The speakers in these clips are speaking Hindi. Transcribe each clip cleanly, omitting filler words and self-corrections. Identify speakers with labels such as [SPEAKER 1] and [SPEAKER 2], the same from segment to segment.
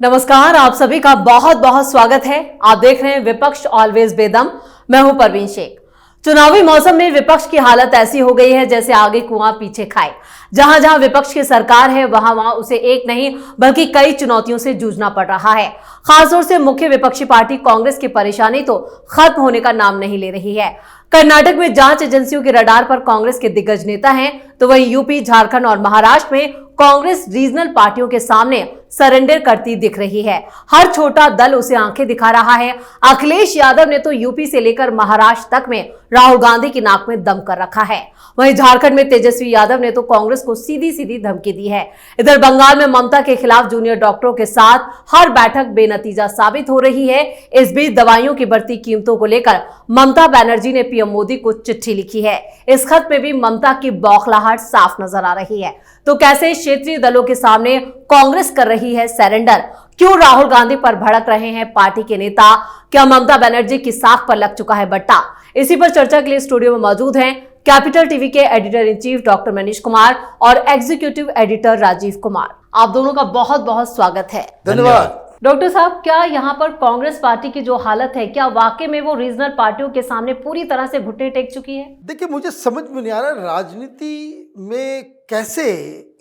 [SPEAKER 1] नमस्कार, आप सभी का बहुत बहुत स्वागत है। आप देख रहे हैं विपक्ष ऑलवेज बेदम। मैं हूं परवीन शेख। चुनावी मौसम में विपक्ष की हालत ऐसी हो गई है जैसे आगे कुआं पीछे खाए। जहां जहां विपक्ष की सरकार है वहां वहां उसे एक नहीं बल्कि कई चुनौतियों से जूझना पड़ रहा है। खासतौर से मुख्य विपक्षी पार्टी कांग्रेस की परेशानी तो खत्म होने का नाम नहीं ले रही है। कर्नाटक में जांच एजेंसियों के रडार पर कांग्रेस के दिग्गज नेता हैं, तो वहीं यूपी, झारखंड और महाराष्ट्र में कांग्रेस रीजनल पार्टियों के सामने सरेंडर करती दिख रही है। हर छोटा दल उसे आंखें दिखा रहा है। अखिलेश यादव ने तो यूपी से लेकर महाराष्ट्र तक में राहुल गांधी की नाक में दम कर रखा है। वहीं झारखंड में तेजस्वी यादव ने तो कांग्रेस को सीधी सीधी धमकी दी है। इधर बंगाल में ममता के खिलाफ जूनियर डॉक्टरों के साथ हर बैठक बेनतीजा साबित हो रही है। इस बीच दवाइयों की बढ़ती कीमतों को लेकर ममता बनर्जी ने पीएम मोदी को चिट्ठी लिखी है। इस खत में भी ममता की बौखलाहट साफ नजर आ रही है। तो कैसे क्षेत्रीय दलों के सामने कांग्रेस कर रही है सरेंडर? क्यों राहुल गांधी पर भड़क रहे हैं पार्टी के नेता? क्या ममता बनर्जी की साख पर लग चुका है बट्टा? इसी पर चर्चा के लिए स्टूडियो में मौजूद हैं कैपिटल टीवी के editor in chief doctor Manish Kumar और एग्जीक्यूटिव एडिटर राजीव कुमार। आप दोनों का बहुत बहुत स्वागत है।
[SPEAKER 2] धन्यवाद।
[SPEAKER 1] डॉक्टर साहब, क्या यहाँ पर कांग्रेस पार्टी की जो हालत है, क्या वाकई में वो रीजनल पार्टियों के सामने पूरी तरह से घुटने टेक चुकी है?
[SPEAKER 2] देखिए, मुझे समझ में नहीं आ रहा राजनीति में कैसे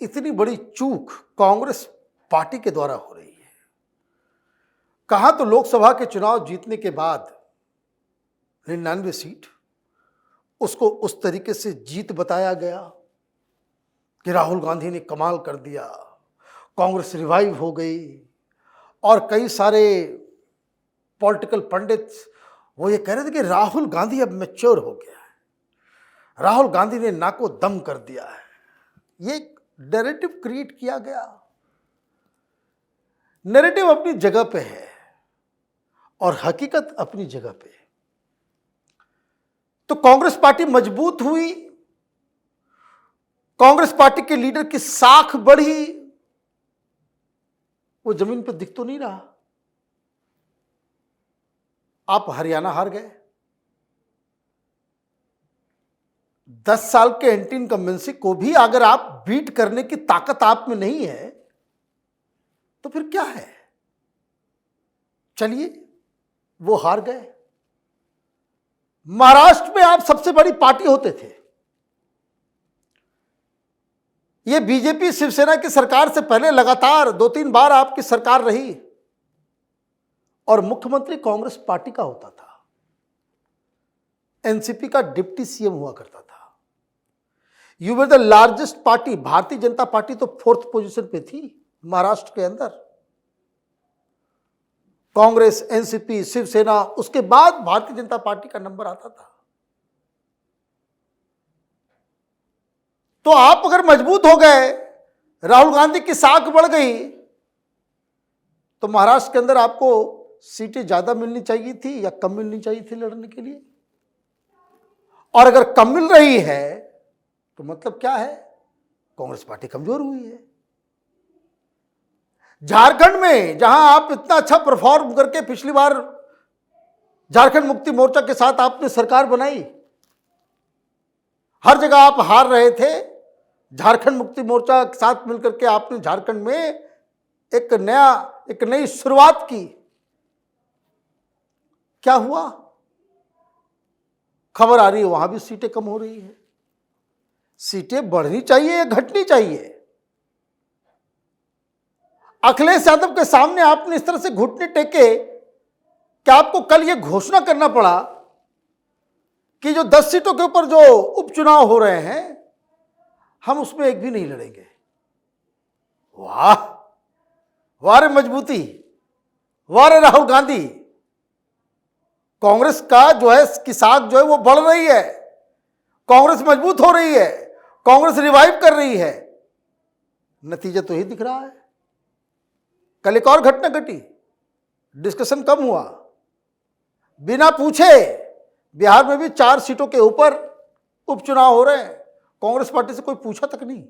[SPEAKER 2] इतनी बड़ी चूक कांग्रेस पार्टी के द्वारा हो रही है। कहा तो लोकसभा के चुनाव जीतने के बाद 99 सीट उसको उस तरीके से जीत बताया गया कि राहुल गांधी ने कमाल कर दिया, कांग्रेस रिवाइव हो गई। और कई सारे पॉलिटिकल पंडित वो ये कह रहे थे कि राहुल गांधी अब मैच्योर हो गया है, राहुल गांधी ने नाको दम कर दिया है। ये एक नैरेटिव क्रिएट किया गया। नैरेटिव अपनी जगह पे है और हकीकत अपनी जगह पे है। तो कांग्रेस पार्टी मजबूत हुई, कांग्रेस पार्टी के लीडर की साख बढ़ी, वो जमीन पे दिख तो नहीं रहा। आप हरियाणा हार गए। 10 साल के एंटी इनकम्बेंसी को भी अगर आप बीट करने की ताकत आप में नहीं है तो फिर क्या है? चलिए, वो हार गए। महाराष्ट्र में आप सबसे बड़ी पार्टी होते थे। ये बीजेपी शिवसेना की सरकार से पहले लगातार 2-3 बार आपकी सरकार रही और मुख्यमंत्री कांग्रेस पार्टी का होता था। एनसीपी का डिप्टी सीएम हुआ करता था। You were the largest party. Bharatiya Janata party तो 4th पोजीशन पे थी महाराष्ट्र के अंदर। कांग्रेस, एनसीपी, शिवसेना, उसके बाद भारतीय जनता पार्टी का नंबर आता था। तो आप अगर मजबूत हो गए, राहुल गांधी की साख बढ़ गई, तो महाराष्ट्र के अंदर आपको सीटें ज्यादा मिलनी चाहिए थी या कम मिलनी चाहिए थी लड़ने के लिए? और अगर कम मिल रही है तो मतलब क्या है? कांग्रेस पार्टी कमजोर हुई है। झारखंड में जहां आप इतना अच्छा परफॉर्म करके पिछली बार झारखंड मुक्ति मोर्चा के साथ आपने सरकार बनाई, हर जगह आप हार रहे थे। झारखंड मुक्ति मोर्चा के साथ मिलकर के आपने झारखंड में एक नई शुरुआत की। क्या हुआ? खबर आ रही है वहां भी सीटें कम हो रही है। सीटें बढ़नी चाहिए या घटनी चाहिए? अखिलेश यादव के सामने आपने इस तरह से घुटने टेके कि आपको कल यह घोषणा करना पड़ा कि जो 10 सीटों के ऊपर जो उपचुनाव हो रहे हैं हम उसमें एक भी नहीं लड़ेंगे। वाह, वाह रे मजबूती, वाह रे राहुल गांधी। कांग्रेस का जो है की साख जो है वो बढ़ रही है, कांग्रेस मजबूत हो रही है, कांग्रेस रिवाइव कर रही है। नतीजा तो ही दिख रहा है। कल एक और घटना घटी, डिस्कशन कम हुआ। बिना पूछे बिहार में भी 4 सीटों के ऊपर उपचुनाव हो रहे हैं। कांग्रेस पार्टी से कोई पूछा तक नहीं।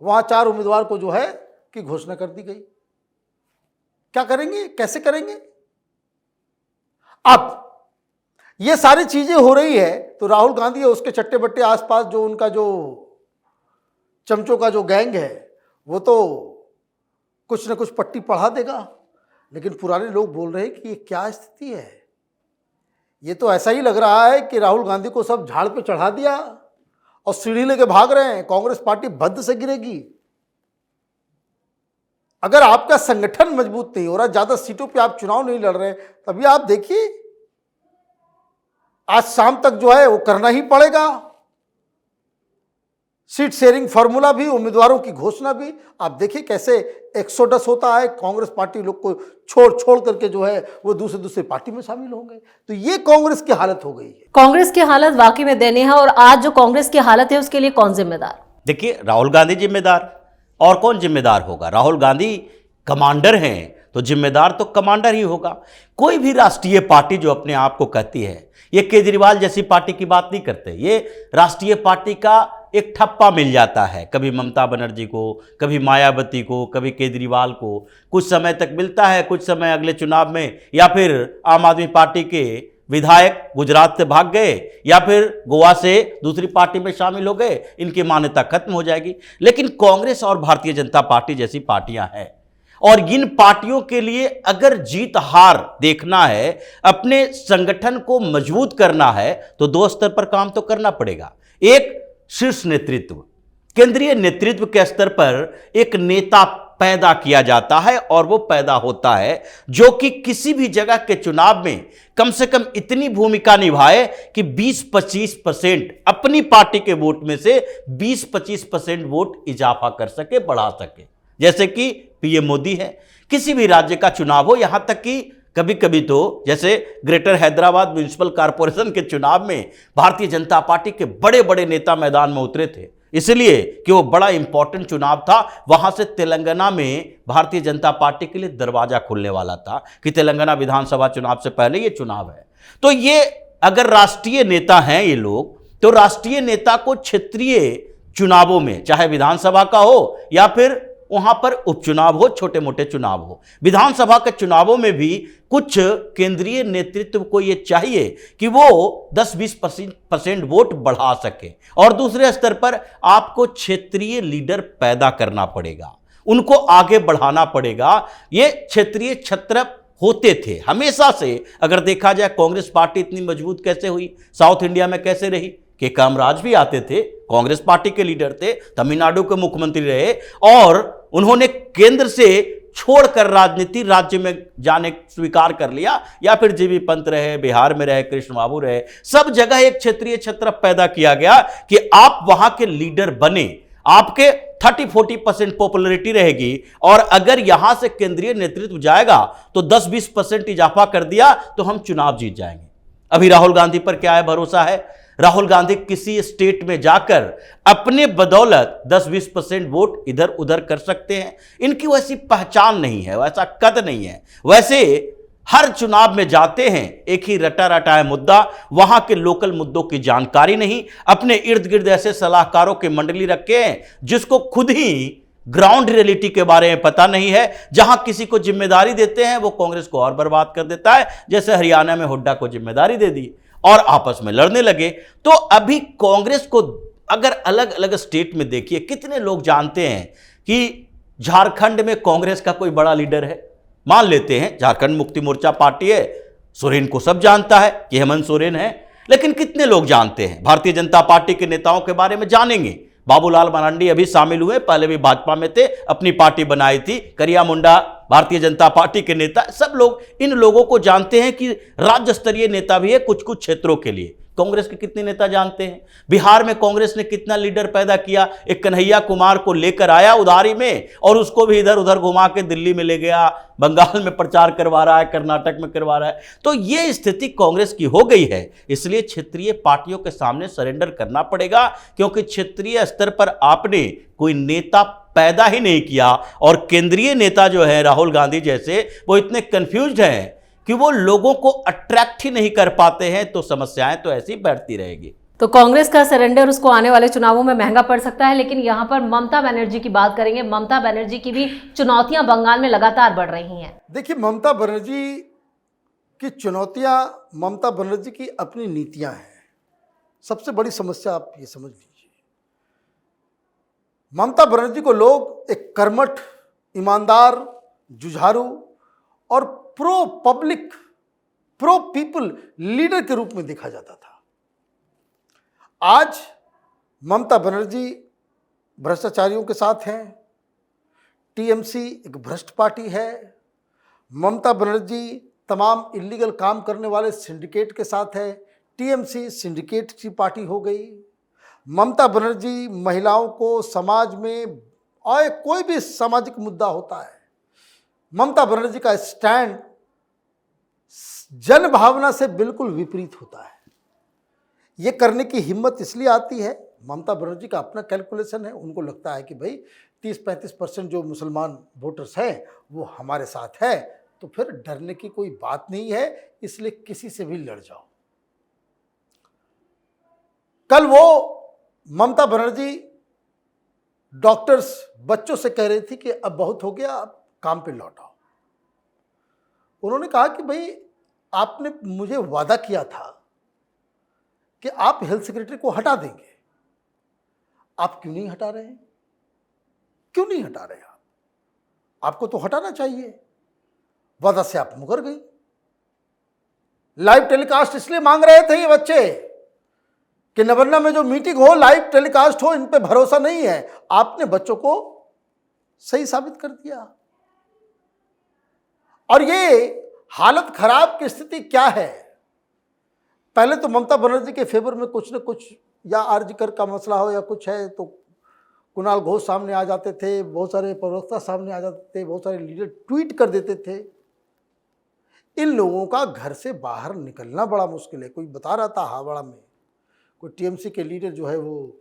[SPEAKER 2] वहां 4 उम्मीदवार को जो है कि घोषणा कर दी गई। क्या करेंगे, कैसे करेंगे? अब ये सारी चीजें हो रही है तो राहुल गांधी और उसके चट्टे बट्टे आसपास जो उनका जो चमचों का जो गैंग है वो तो कुछ न कुछ पट्टी पढ़ा देगा। लेकिन पुराने लोग बोल रहे हैं कि ये क्या स्थिति है। ये तो ऐसा ही लग रहा है कि राहुल गांधी को सब झाड़ पे चढ़ा दिया और सीढ़ी लेके भाग रहे हैं, कांग्रेस पार्टी भद्द से गिरेगी। अगर आपका संगठन मजबूत नहीं हो रहा, ज्यादा सीटों पे आप चुनाव नहीं लड़ रहे, तभी आप देखिए आज शाम तक जो है वो करना ही पड़ेगा। सीट शेयरिंग फॉर्मूला भी, उम्मीदवारों की घोषणा भी। आप देखिए कैसे एक्सोडस होता है, कांग्रेस पार्टी लोग को छोड़ करके जो है वो दूसरे पार्टी में शामिल होंगे। तो ये कांग्रेस की हालत हो गई है।
[SPEAKER 1] कांग्रेस की हालत वाकई में दयनीय है। और आज जो कांग्रेस की हालत है उसके लिए कौन जिम्मेदार?
[SPEAKER 3] देखिए, राहुल गांधी जिम्मेदार, और कौन जिम्मेदार होगा? राहुल गांधी कमांडर हैं तो जिम्मेदार तो कमांडर ही होगा। कोई भी राष्ट्रीय पार्टी जो अपने आप को कहती है, ये केजरीवाल जैसी पार्टी की बात नहीं करते। ये राष्ट्रीय पार्टी का एक ठप्पा मिल जाता है, कभी ममता बनर्जी को, कभी मायावती को, कभी केजरीवाल को। कुछ समय तक मिलता है, कुछ समय अगले चुनाव में या फिर आम आदमी पार्टी के विधायक गुजरात से भाग गए या फिर गोवा से दूसरी पार्टी में शामिल हो गए, इनकी मान्यता खत्म हो जाएगी। लेकिन कांग्रेस और भारतीय जनता पार्टी जैसी पार्टियां हैं, और इन पार्टियों के लिए अगर जीत हार देखना है, अपने संगठन को मजबूत करना है, तो दो स्तर पर काम तो करना पड़ेगा। एक, शीर्ष नेतृत्व, केंद्रीय नेतृत्व के स्तर पर एक नेता पैदा किया जाता है, और वो पैदा होता है जो कि किसी भी जगह के चुनाव में कम से कम इतनी भूमिका निभाए कि 20-25% अपनी पार्टी के वोट में से 20-25% वोट इजाफा कर सके, बढ़ा सके। जैसे कि पीएम मोदी है। किसी भी राज्य का चुनाव हो, यहां तक कि कभी कभी तो जैसे ग्रेटर हैदराबाद म्युनिसिपल कॉर्पोरेशन के चुनाव में भारतीय जनता पार्टी के बड़े बड़े नेता मैदान में उतरे थे, इसलिए कि वो बड़ा इंपॉर्टेंट चुनाव था। वहां से तेलंगाना में भारतीय जनता पार्टी के लिए दरवाजा खुलने वाला था कि तेलंगाना विधानसभा चुनाव से पहले ये चुनाव है। तो ये अगर राष्ट्रीय नेता हैं ये लोग, तो राष्ट्रीय नेता को क्षेत्रीय चुनावों में, चाहे विधानसभा का हो या फिर वहां पर उपचुनाव हो, छोटे मोटे चुनाव हो, विधानसभा के चुनावों में भी कुछ केंद्रीय नेतृत्व को यह चाहिए कि वो 10-20% वोट बढ़ा सके। और दूसरे स्तर पर आपको क्षेत्रीय लीडर पैदा करना पड़ेगा, उनको आगे बढ़ाना पड़ेगा। ये क्षेत्रीय छत्र होते थे हमेशा से। अगर देखा जाए कांग्रेस पार्टी इतनी मजबूत कैसे हुई, साउथ इंडिया में कैसे रही, कि कामराज भी आते थे, कांग्रेस पार्टी के लीडर थे, तमिलनाडु के मुख्यमंत्री रहे, और उन्होंने केंद्र से छोड़कर राजनीति राज्य में जाने स्वीकार कर लिया। या फिर जीबी पंत रहे, बिहार में रहे, कृष्ण बाबू रहे, सब जगह एक क्षेत्रीय छत्र पैदा किया गया कि आप वहां के लीडर बने, आपके 30-40% पॉपुलैरिटी रहेगी, और अगर यहां से केंद्रीय नेतृत्व जाएगा तो 10-20% इजाफा कर दिया तो हम चुनाव जीत जाएंगे। अभी राहुल गांधी पर क्या है भरोसा है? राहुल गांधी किसी स्टेट में जाकर अपने बदौलत 10-20% वोट इधर उधर कर सकते हैं। इनकी वैसी पहचान नहीं है, वैसा कद नहीं है। वैसे हर चुनाव में जाते हैं, एक ही रटा रटाया मुद्दा, वहां के लोकल मुद्दों की जानकारी नहीं, अपने इर्द गिर्द ऐसे सलाहकारों के मंडली रखे हैं जिसको खुद ही ग्राउंड रियलिटी के बारे में पता नहीं है। जहां किसी को जिम्मेदारी देते हैं वो कांग्रेस को और बर्बाद कर देता है, जैसे हरियाणा में हुड्डा को जिम्मेदारी दे दी और आपस में लड़ने लगे। तो अभी कांग्रेस को अगर अलग अलग स्टेट में देखिए, कितने लोग जानते हैं कि झारखंड में कांग्रेस का कोई बड़ा लीडर है? मान लेते हैं झारखंड मुक्ति मोर्चा पार्टी है, सोरेन को सब जानता है कि हेमंत सोरेन है, लेकिन कितने लोग जानते हैं भारतीय जनता पार्टी के नेताओं के बारे में? जानेंगे। बाबूलाल मरांडी अभी शामिल हुए, पहले भी भाजपा में थे, अपनी पार्टी बनाई थी। करिया मुंडा भारतीय जनता पार्टी के नेता, सब लोग इन लोगों को जानते हैं कि राज्य स्तरीय नेता भी है कुछ कुछ क्षेत्रों के लिए। कांग्रेस के कितने नेता जानते हैं? बिहार में कांग्रेस ने कितना लीडर पैदा किया, एक कन्हैया कुमार को लेकर आया उधारी में और उसको भी इधर उधर घुमा के दिल्ली में ले गया, बंगाल में प्रचार करवा रहा है, कर्नाटक में करवा रहा है। तो ये स्थिति कांग्रेस की हो गई है। इसलिए क्षेत्रीय पार्टियों के सामने सरेंडर करना पड़ेगा, क्योंकि क्षेत्रीय स्तर पर आपने कोई नेता पैदा ही नहीं किया और केंद्रीय नेता जो है राहुल गांधी जैसे, वो इतने कंफ्यूज्ड हैं कि वो लोगों को अट्रैक्ट ही नहीं कर पाते हैं। तो समस्याएं तो ऐसी बढ़ती रहेगी।
[SPEAKER 1] तो कांग्रेस का सरेंडर उसको आने वाले चुनावों में महंगा पड़ सकता है। लेकिन यहां पर ममता बनर्जी की बात करेंगे। ममता बनर्जी की भी चुनौतियां बंगाल में लगातार बढ़ रही हैं।
[SPEAKER 2] देखिए, ममता बनर्जी की चुनौतियां, ममता बनर्जी की अपनी नीतियां हैं। सबसे बड़ी समस्या आप ये समझ लीजिए, ममता बनर्जी को लोग एक कर्मठ ईमानदार, जुझारू और pro public, pro people leader के रूप में देखा जाता था। आज ममता बनर्जी भ्रष्टाचारियों के साथ हैं। टीएमसी एक भ्रष्ट पार्टी है। ममता बनर्जी तमाम इलीगल काम करने वाले सिंडिकेट के साथ है। टीएमसी सिंडिकेट की पार्टी हो गई। ममता बनर्जी महिलाओं को समाज में और कोई भी सामाजिक मुद्दा होता है, ममता बनर्जी का स्टैंड जन भावना से बिल्कुल विपरीत होता है। ये करने की हिम्मत इसलिए आती है, ममता बनर्जी का अपना कैलकुलेशन है। उनको लगता है कि भाई 30-35% जो मुसलमान वोटर्स हैं वो हमारे साथ है, तो फिर डरने की कोई बात नहीं है, इसलिए किसी से भी लड़ जाओ। कल वो ममता बनर्जी डॉक्टर्स बच्चों से कह रही थी कि अब बहुत हो गया, अब काम पे लौट आओ। उन्होंने कहा कि भाई आपने मुझे वादा किया था कि आप हेल्थ सेक्रेटरी को हटा देंगे, आप क्यों नहीं हटा रहे हैं? क्यों नहीं हटा रहे आप? आपको तो हटाना चाहिए। वादा से आप मुकर गई। लाइव टेलीकास्ट इसलिए मांग रहे थे ये बच्चे कि नवन्ना में जो मीटिंग हो, लाइव टेलीकास्ट हो, इन पे भरोसा नहीं है। आपने बच्चों को सही साबित कर दिया। और ये हालत खराब की स्थिति क्या है? पहले तो ममता बनर्जी के फेवर में कुछ न कुछ, या आरजीकर का मसला हो या कुछ है, तो कुणाल घोष सामने आ जाते थे, बहुत सारे प्रवक्ता सामने आ जाते थे, बहुत सारे लीडर ट्वीट कर देते थे। इन लोगों का घर से बाहर निकलना बड़ा मुश्किल है। कोई बता रहा था हावड़ा में कोई टीएमसी के लीडर जो है वो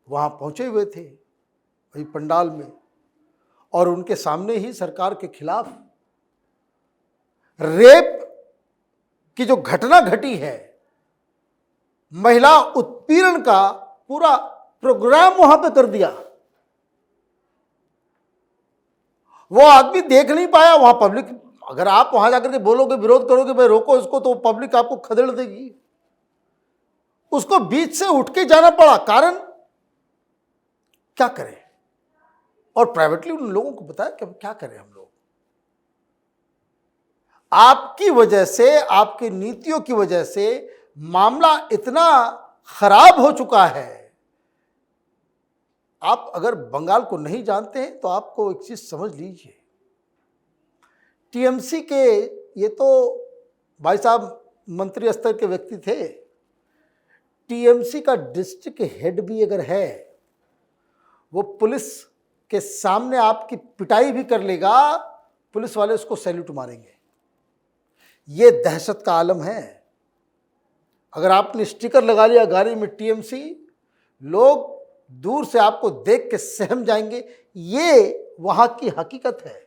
[SPEAKER 2] वहाँ पहुँचे हुए थे वही पंडाल में, और उनके सामने ही सरकार के खिलाफ रेप की जो घटना घटी है, महिला उत्पीड़न का पूरा प्रोग्राम वहां पे कर दिया। वो आदमी देख नहीं पाया। वहां पब्लिक, अगर आप वहां जाकर के बोलोगे, विरोध करोगे, भाई रोको इसको, तो पब्लिक आपको खदेड़ देगी। उसको बीच से उठ के जाना पड़ा। कारण क्या करें? और प्राइवेटली उन लोगों को बताया कि क्या करें हम लोग। आपकी वजह से, आपकी नीतियों की वजह से मामला इतना खराब हो चुका है। आप अगर बंगाल को नहीं जानते हैं तो आपको एक चीज समझ लीजिए। टीएमसी के ये तो भाई साहब मंत्री स्तर के व्यक्ति थे। टीएमसी का डिस्ट्रिक्ट हेड भी अगर है, वो पुलिस के सामने आपकी पिटाई भी कर लेगा, पुलिस वाले उसको सैल्यूट मारेंगे। ये दहशत का आलम है। अगर आपने स्टिकर लगा लिया गाड़ी में टीएमसी, लोग दूर से आपको देख के सहम जाएंगे। ये वहां की हकीकत है।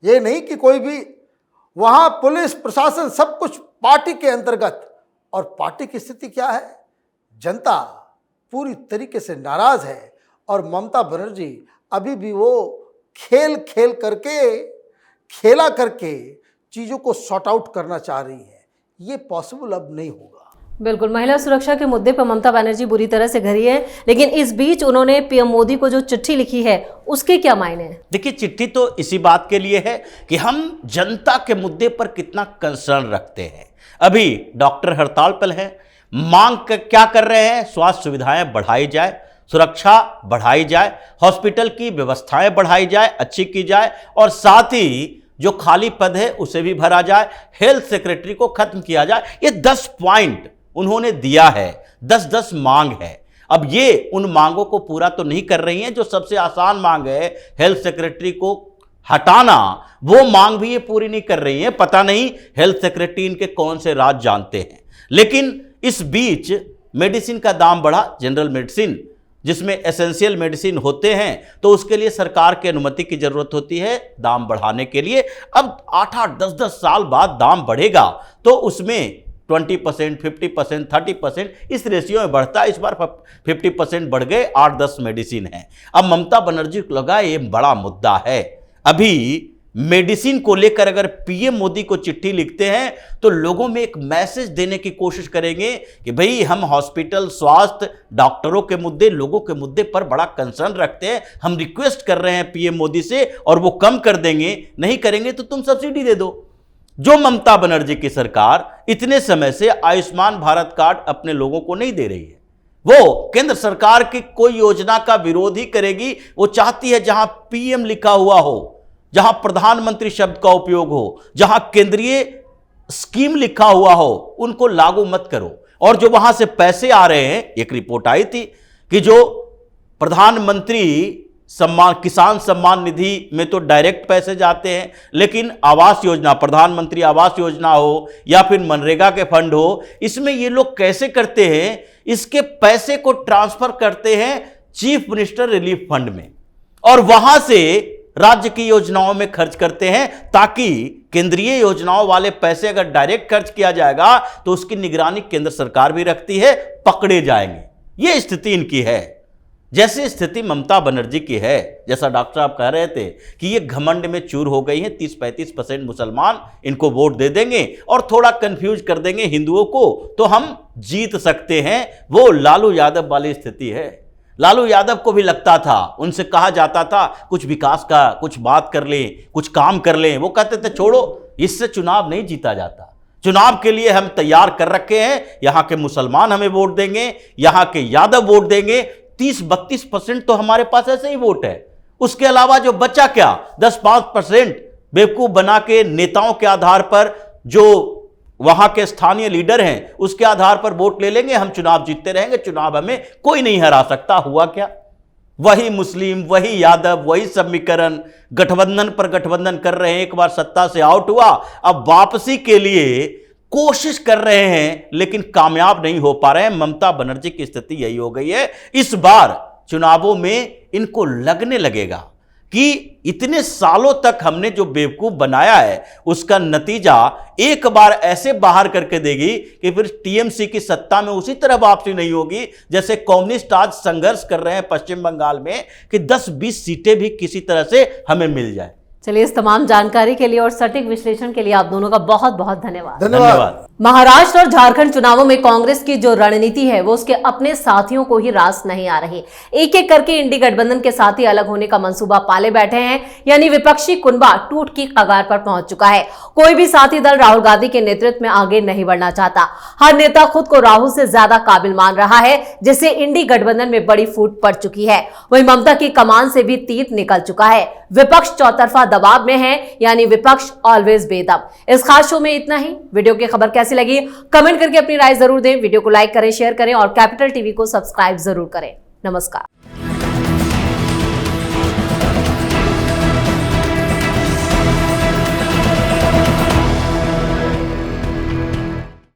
[SPEAKER 2] ये नहीं कि कोई भी, वहां पुलिस प्रशासन सब कुछ पार्टी के अंतर्गत। और पार्टी की स्थिति क्या है? जनता पूरी तरीके से नाराज है। और ममता बनर्जी अभी भी वो खेल करके चीजों को सॉर्ट आउट करना चाह रही है। ये पॉसिबल अब नहीं होगा।
[SPEAKER 1] बिल्कुल, महिला सुरक्षा के मुद्दे पर ममता बनर्जी बुरी तरह से घिरी है, लेकिन इस बीच उन्होंने पीएम मोदी को जो चिट्ठी लिखी है उसके क्या मायने हैं? देखिए,
[SPEAKER 3] चिट्ठी तो इसी बात के लिए है कि हम जनता के मुद्दे पर कितना कंसर्न रखते हैं। अभी डॉक्टर हड़ताल पर हैं, मांग क्या कर रहे हैं? स्वास्थ्य सुविधाएं बढ़ाई जाए, सुरक्षा बढ़ाई जाए, हॉस्पिटल की व्यवस्थाएं बढ़ाई जाए, अच्छी की जाए, और साथ ही जो खाली पद है उसे भी भरा जाए, हेल्थ सेक्रेटरी को खत्म किया जाए। ये 10 पॉइंट उन्होंने दिया है, 10-10 मांग है। अब ये उन मांगों को पूरा तो नहीं कर रही हैं। जो सबसे आसान मांग है हेल्थ सेक्रेटरी को हटाना, वो मांग भी ये पूरी नहीं कर रही है। पता नहीं हेल्थ सेक्रेटरी इनके कौन से राज जानते हैं। लेकिन इस बीच मेडिसिन का दाम बढ़ा, जनरल मेडिसिन जिसमें एसेंशियल मेडिसिन होते हैं, तो उसके लिए सरकार की अनुमति की जरूरत होती है दाम बढ़ाने के लिए। अब 8-8, 10-10 साल बाद दाम बढ़ेगा तो उसमें 20%, 50%, 30% इस रेशियो में बढ़ता है। इस बार 50% बढ़ गए, 8-10 मेडिसिन है। अब ममता बनर्जी को लगा ये बड़ा मुद्दा है। अभी मेडिसिन को लेकर अगर पीएम मोदी को चिट्ठी लिखते हैं तो लोगों में एक मैसेज देने की कोशिश करेंगे कि भाई हम हॉस्पिटल, स्वास्थ्य, डॉक्टरों के मुद्दे, लोगों के मुद्दे पर बड़ा कंसर्न रखते हैं, हम रिक्वेस्ट कर रहे हैं पीएम मोदी से और वो कम कर देंगे, नहीं करेंगे तो तुम सब्सिडी दे दो। जो ममता बनर्जी की सरकार इतने समय से आयुष्मान भारत कार्ड अपने लोगों को नहीं दे रही है, वो केंद्र सरकार की कोई योजना का विरोध ही करेगी। वो चाहती है जहां पीएम लिखा हुआ हो, जहां प्रधानमंत्री शब्द का उपयोग हो, जहां केंद्रीय स्कीम लिखा हुआ हो, उनको लागू मत करो। और जो वहां से पैसे आ रहे हैं, एक रिपोर्ट आई थी कि जो प्रधानमंत्री किसान सम्मान निधि में तो डायरेक्ट पैसे जाते हैं, लेकिन आवास योजना, प्रधानमंत्री आवास योजना हो या फिर मनरेगा के फंड हो, इसमें ये लोग कैसे करते हैं, इसके पैसे को ट्रांसफर करते हैं चीफ मिनिस्टर रिलीफ फंड में और वहां से राज्य की योजनाओं में खर्च करते हैं, ताकि केंद्रीय योजनाओं वाले पैसे अगर डायरेक्ट खर्च किया जाएगा तो उसकी निगरानी केंद्र सरकार भी रखती है, पकड़े जाएंगे। यह स्थिति इनकी है। जैसे स्थिति ममता बनर्जी की है, जैसा डॉक्टर साहब कह रहे थे कि ये घमंड में चूर हो गई हैं, 30-35% मुसलमान इनको वोट दे देंगे और थोड़ा कंफ्यूज कर देंगे हिंदुओं को तो हम जीत सकते हैं। वो लालू यादव वाली स्थिति है। लालू यादव को भी लगता था, उनसे कहा जाता था कुछ विकास का कुछ बात कर लें, कुछ काम कर लें, वो कहते थे छोड़ो, इससे चुनाव नहीं जीता जाता, चुनाव के लिए हम तैयार कर रखे हैं, यहां के मुसलमान हमें वोट देंगे, यहां के यादव वोट देंगे, 30-32% तो हमारे पास ऐसे ही वोट है। उसके अलावा जो बचा क्या, 10-5% बेवकूफ बना के नेताओं के आधार पर, जो वहां के स्थानीय लीडर हैं उसके आधार पर वोट ले लेंगे, हम चुनाव जीतते रहेंगे, चुनाव हमें कोई नहीं हरा सकता। हुआ क्या, वही मुस्लिम, वही यादव, वही समीकरण, गठबंधन पर गठबंधन कर रहे हैं। एक बार सत्ता से आउट हुआ, अब वापसी के लिए कोशिश कर रहे हैं लेकिन कामयाब नहीं हो पा रहे हैं। ममता बनर्जी की स्थिति यही हो गई है। इस बार चुनावों में इनको लगने लगेगा कि इतने सालों तक हमने जो बेवकूफ बनाया है उसका नतीजा एक बार ऐसे बाहर करके देगी कि फिर टीएमसी की सत्ता में उसी तरह वापसी नहीं होगी जैसे कम्युनिस्ट आज संघर्ष कर रहे हैं पश्चिम बंगाल में कि 10-20 सीटें भी किसी तरह से हमें मिल जाए।
[SPEAKER 1] चलिए, इस तमाम जानकारी के लिए और सटीक विश्लेषण के लिए आप दोनों का बहुत बहुत धन्यवाद।
[SPEAKER 2] धन्यवाद।
[SPEAKER 1] महाराष्ट्र और झारखंड चुनावों में कांग्रेस की जो रणनीति है वो उसके अपने साथियों को ही रास नहीं आ रही। एक एक करके इंडी गठबंधन के साथी अलग होने का मंसूबा पाले बैठे हैं, यानी विपक्षी कुनबा टूट की कगार पर पहुंच चुका है। कोई भी साथी दल राहुल गांधी के नेतृत्व में आगे नहीं बढ़ना चाहता। हर नेता खुद को राहुल से ज्यादा काबिल मान रहा है, जिससे इंडी गठबंधन में बड़ी फूट पड़ चुकी है। वहीं ममता की कमान से भी तीर निकल चुका है। विपक्ष चौतरफा दबाव में है, यानी विपक्ष ऑलवेज बेदम। इस खास शो में इतना ही। वीडियो की खबर कैसी लगी कमेंट करके अपनी राय जरूर दें। वीडियो को लाइक करें, शेयर करें और कैपिटल टीवी को सब्सक्राइब जरूर करें। नमस्कार।